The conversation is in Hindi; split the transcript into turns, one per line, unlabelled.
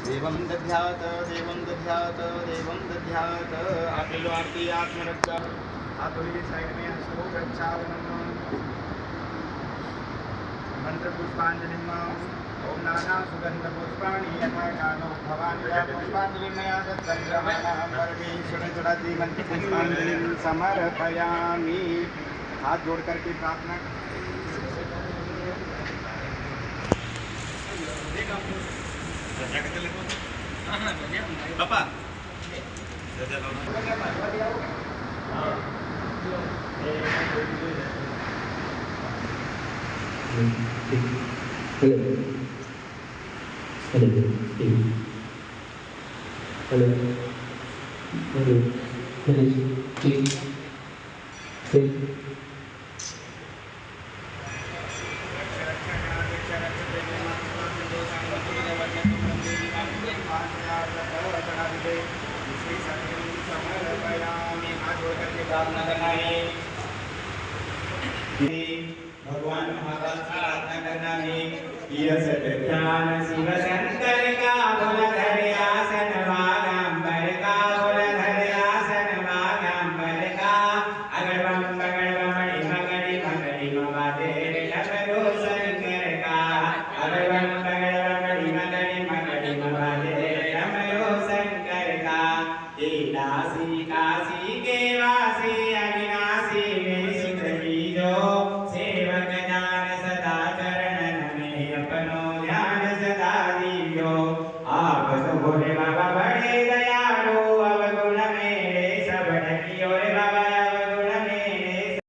देवं दध्यात देवं दध्यात आपेलो आरती आत्मरक्षा हाथों साइड में हंसो प्रक्षालनम मंत्र पुष्पांजलि ओम नाना सुगंध पुष्पाणि यथा कानो भवानी पुष्पांजलि मया दत्तं परमेश्वर चढ़ाती मंत्र पुष्पांजलि समर्पयामि। हाथ जोड़ करके प्रार्थना बापा भगवान महाराज से प्रार्थना करना है। शिव शंकर